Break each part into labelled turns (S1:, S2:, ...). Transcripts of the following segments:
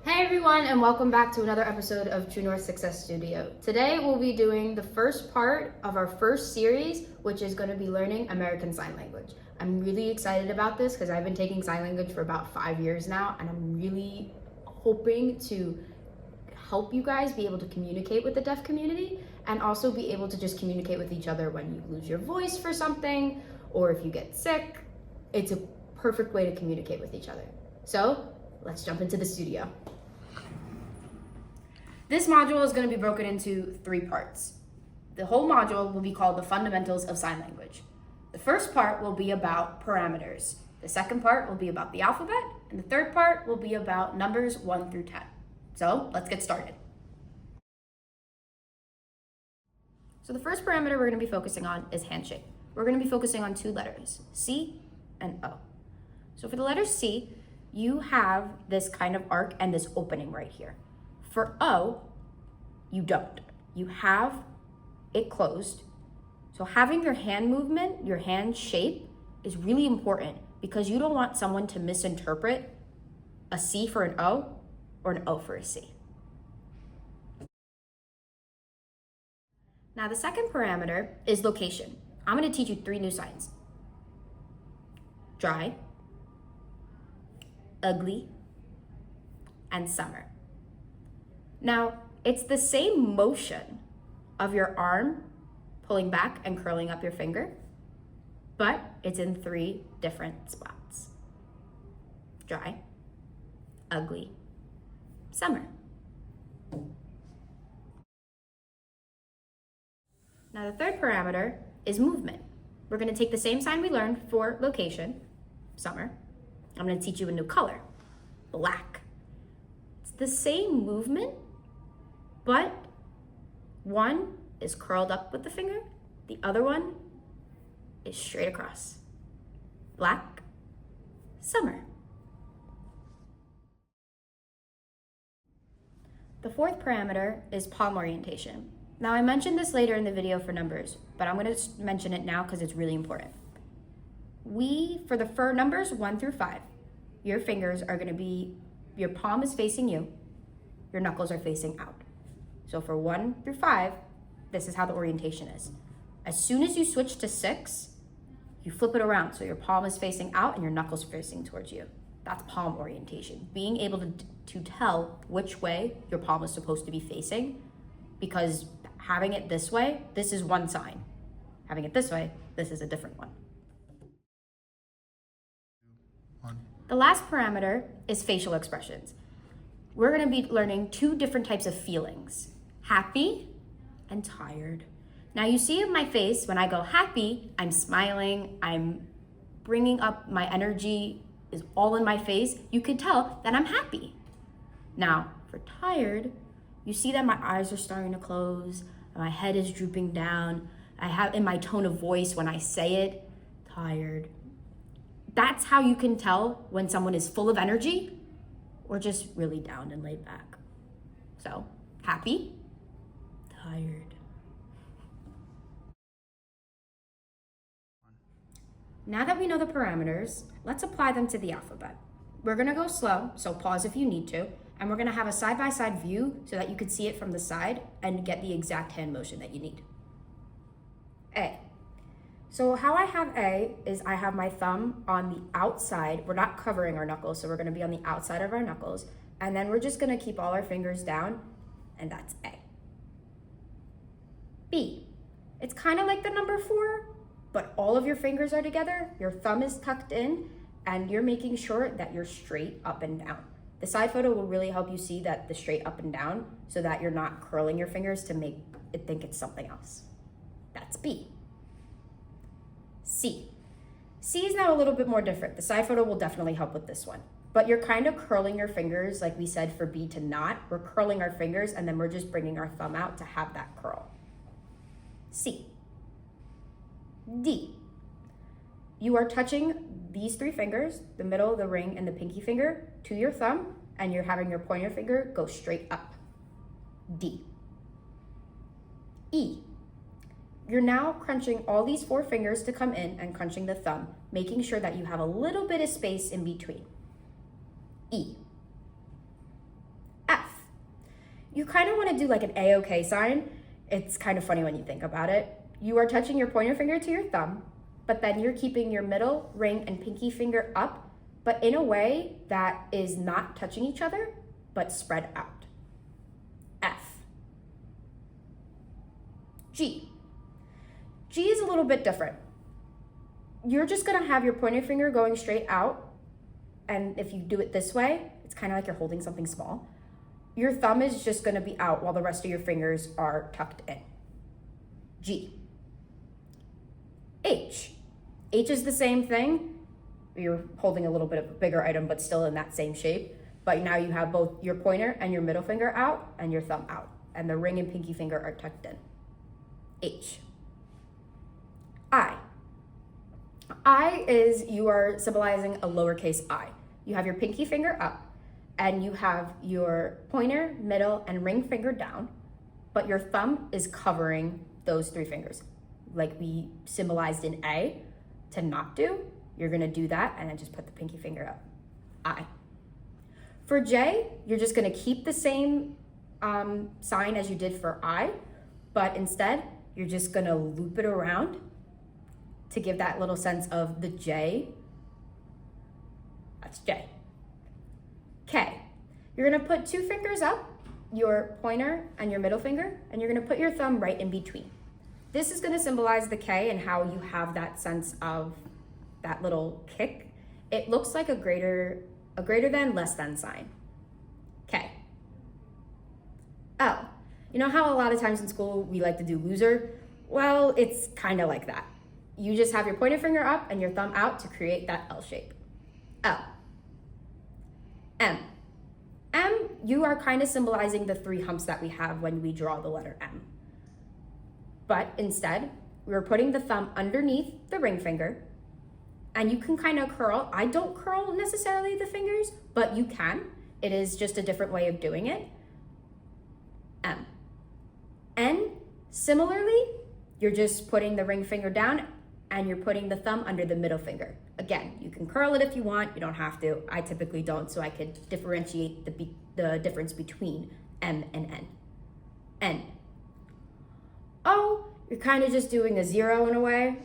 S1: Hey everyone, and welcome back to another episode of True North Success Studio. Today we'll be doing the first part of our first series, which is going to be learning American Sign Language. I'm really excited about this because I've been taking sign language for about 5 years now, and I'm really hoping to help you guys be able to communicate with the deaf community and also be able to just communicate with each other when you lose your voice for something or if you get sick. It's a perfect way to communicate with each other. So let's jump into the studio. This module is going to be broken into 3 parts. The whole module will be called the Fundamentals of Sign Language. The first part will be about parameters. The second part will be about the alphabet, and the third part will be about numbers 1 through 10. So let's get started. So the first parameter we're going to be focusing on is handshake. We're going to be focusing on 2 letters, C and O. So for the letter C, you have this kind of arc and this opening right here. For O, you don't. You have it closed. So having your hand movement, your hand shape is really important because you don't want someone to misinterpret a C for an O or an O for a C. Now the second parameter is location. I'm going to teach you 3 new signs. Dry, ugly, and summer. Now, it's the same motion of your arm pulling back and curling up your finger, but it's in 3 different spots. Dry, ugly, summer. Now, the third parameter is movement. We're going to take the same sign we learned for location, summer. I'm going to teach you a new color, black. It's the same movement, but one is curled up with the finger, the other one is straight across. Black, summer. The fourth parameter is palm orientation. Now I mentioned this later in the video for numbers, but I'm going to mention it now because it's really important. For the numbers 1 through 5, your fingers are going to be, your palm is facing you, your knuckles are facing out. So for 1 through 5, this is how the orientation is. As soon as you switch to 6, you flip it around. So your palm is facing out and your knuckles facing towards you. That's palm orientation. Being able to tell which way your palm is supposed to be facing, because having it this way, this is one sign. Having it this way, this is a different one. The last parameter is facial expressions. We're going to be learning 2 different types of feelings, happy and tired. Now you see in my face, when I go happy, I'm smiling, I'm bringing up my energy is all in my face. You could tell that I'm happy. Now for tired, you see that my eyes are starting to close, my head is drooping down. I have in my tone of voice when I say it, tired. That's how you can tell when someone is full of energy or just really down and laid back. So, happy, tired. Now that we know the parameters, let's apply them to the alphabet. We're gonna go slow, so pause if you need to, and we're gonna have a side-by-side view so that you can see it from the side and get the exact hand motion that you need. A. So how I have A is I have my thumb on the outside. We're not covering our knuckles, so we're gonna be on the outside of our knuckles. And then we're just gonna keep all our fingers down, and that's A. B. It's kind of like the number 4, but all of your fingers are together, your thumb is tucked in, and you're making sure that you're straight up and down. The side photo will really help you see that the straight up and down so that you're not curling your fingers to make it think it's something else. That's B. C. C is now a little bit more different. The side photo will definitely help with this one. But you're kind of curling your fingers like we said for B to not. We're curling our fingers and then we're just bringing our thumb out to have that curl. C. D. You are touching these 3 fingers, the middle, the ring, and the pinky finger, to your thumb, and you're having your pointer finger go straight up. D. E. You're now crunching all these 4 fingers to come in and crunching the thumb, making sure that you have a little bit of space in between. E. You kind of want to do like an A-OK sign. It's kind of funny when you think about it. You are touching your pointer finger to your thumb, but then you're keeping your middle, ring, and pinky finger up, but in a way that is not touching each other, but spread out. F. G. G is a little bit different. You're just gonna have your pointer finger going straight out, and if you do it this way, it's kind of like you're holding something small. Your thumb is just gonna be out while the rest of your fingers are tucked in. G. H. H is the same thing. You're holding a little bit of a bigger item, but still in that same shape. But now you have both your pointer and your middle finger out and your thumb out, and the ring and pinky finger are tucked in. H. I. I is you are symbolizing a lowercase I. You have your pinky finger up and you have your pointer, middle, and ring finger down, but your thumb is covering those three fingers. Like we symbolized in A to not do, you're gonna do that and then just put the pinky finger up. I. For J, you're just gonna keep the same sign as you did for I, but instead, you're just gonna loop it around to give that little sense of the J. That's J. K. You're gonna put two fingers up, your pointer and your middle finger, and you're gonna put your thumb right in between. This is gonna symbolize the K and how you have that sense of that little kick. It looks like a greater than, less than sign. K. L. You know how a lot of times in school we like to do loser? Well, it's kind of like that. You just have your pointer finger up and your thumb out to create that L shape. L. M. M, you are kind of symbolizing the three humps that we have when we draw the letter M. But instead, we're putting the thumb underneath the ring finger, and you can kind of curl. I don't curl necessarily the fingers, but you can. It is just a different way of doing it. M. N, similarly, you're just putting the ring finger down and you're putting the thumb under the middle finger. Again, you can curl it if you want, you don't have to. I typically don't, so I could differentiate the difference between M and N. N. O, you're kind of just doing a zero in a way.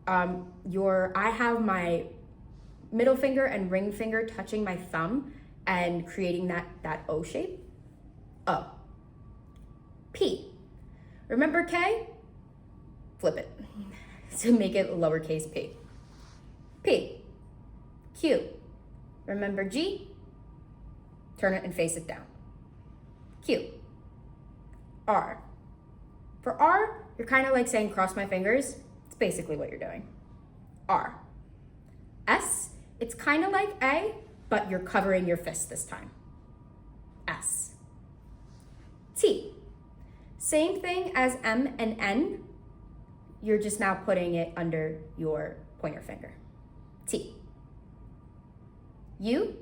S1: I have my middle finger and ring finger touching my thumb and creating that O shape. O. P. Remember K? Flip it to make it lowercase p. P. Q. Remember G? Turn it and face it down. Q. R. For R, you're kind of like saying cross my fingers. It's basically what you're doing. R. S, it's kind of like A, but you're covering your fist this time. S. T. Same thing as M and N. You're just now putting it under your pointer finger. T. U.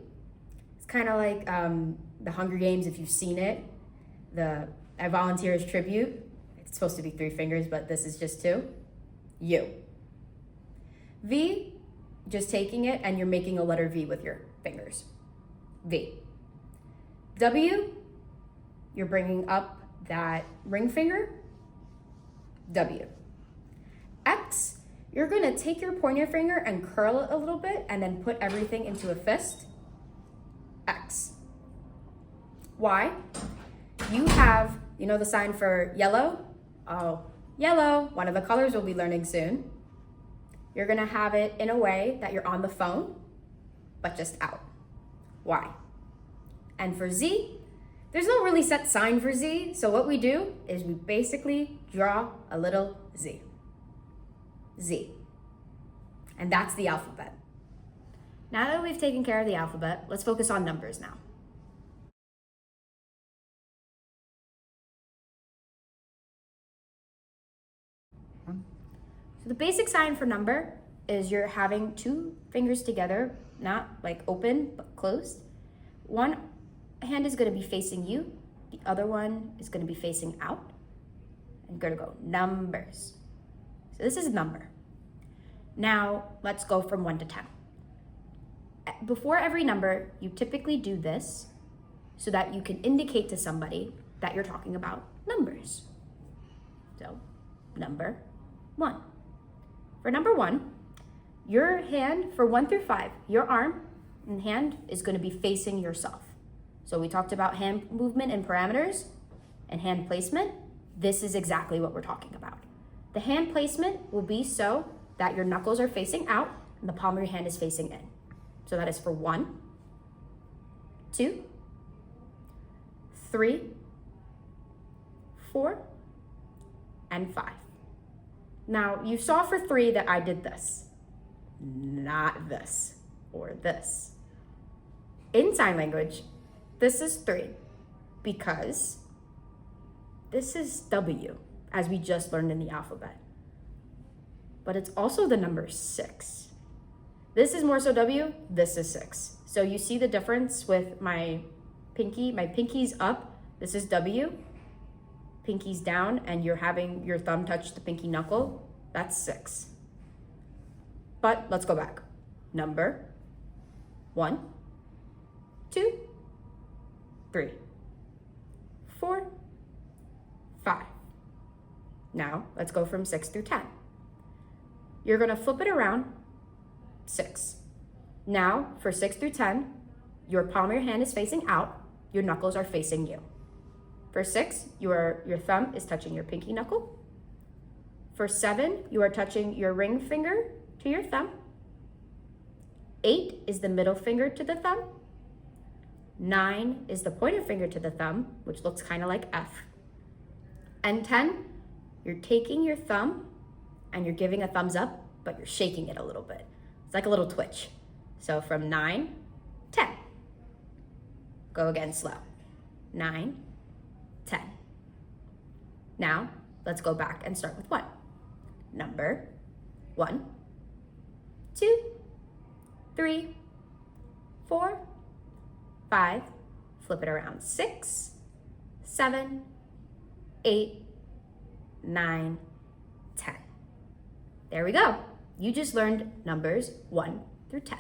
S1: It's kind of like the Hunger Games, if you've seen it. The I Volunteer's Tribute. It's supposed to be three fingers, but this is just two. U. V, just taking it and you're making a letter V with your fingers. V. W, you're bringing up that ring finger. W. X, you're gonna take your pointer finger and curl it a little bit and then put everything into a fist. X. Y, you have, you know the sign for yellow? Oh, yellow, one of the colors we'll be learning soon. You're gonna have it in a way that you're on the phone, but just out. Y. And for Z, there's no really set sign for Z, so what we do is we basically draw a little Z. Z. And that's the alphabet. Now that we've taken care of the alphabet, let's focus on numbers now. So the basic sign for number is you're having two fingers together, not like open, but closed. One hand is gonna be facing you, the other one is gonna be facing out. And you're gonna go numbers. So this is a number. Now let's go from 1 to 10. Before every number, you typically do this so that you can indicate to somebody that you're talking about numbers. So, number 1. For number 1, your hand for 1 through 5, your arm and hand is going to be facing yourself. So we talked about hand movement and parameters and hand placement. This is exactly what we're talking about. The hand placement will be so that your knuckles are facing out and the palm of your hand is facing in. So that is for 1, 2, 3, 4, and 5. Now, you saw for 3 that I did this, not this or this. In sign language, this is 3 because this is W, as we just learned in the alphabet. But it's also the number 6. This is more so W, this is 6. So you see the difference with my pinky? My pinky's up, this is W. Pinky's down, and you're having your thumb touch the pinky knuckle. That's 6. But let's go back. Number 1, 2, 3, 4, 5. Now let's go from 6 through 10. You're going to flip it around. 6. Now for 6 through 10, your palm of your hand is facing out, your knuckles are facing you. For 6, your thumb is touching your pinky knuckle. For 7, you are touching your ring finger to your thumb. 8 is the middle finger to the thumb. 9 is the pointer finger to the thumb, which looks kind of like F. And 10, you're taking your thumb and you're giving a thumbs up, but you're shaking it a little bit. It's like a little twitch. So from 9, 10. Go again slow. 9, 10. Now, let's go back and start with 1. Number 1, 2, 3, 4, 5. Flip it around. 6, 7, 8, 9, 10. There we go. You just learned numbers 1 through 10.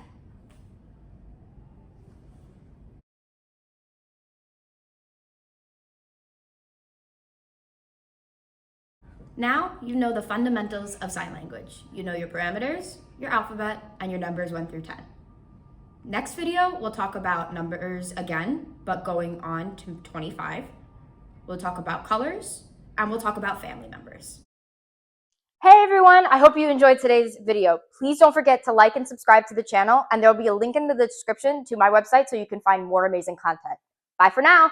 S1: Now you know the fundamentals of sign language. You know your parameters, your alphabet, and your numbers 1 through 10. Next video, we'll talk about numbers again, but going on to 25. We'll talk about colors, and we'll talk about family members. Hey everyone, I hope you enjoyed today's video. Please don't forget to like and subscribe to the channel, and there will be a link in the description to my website so you can find more amazing content. Bye for now.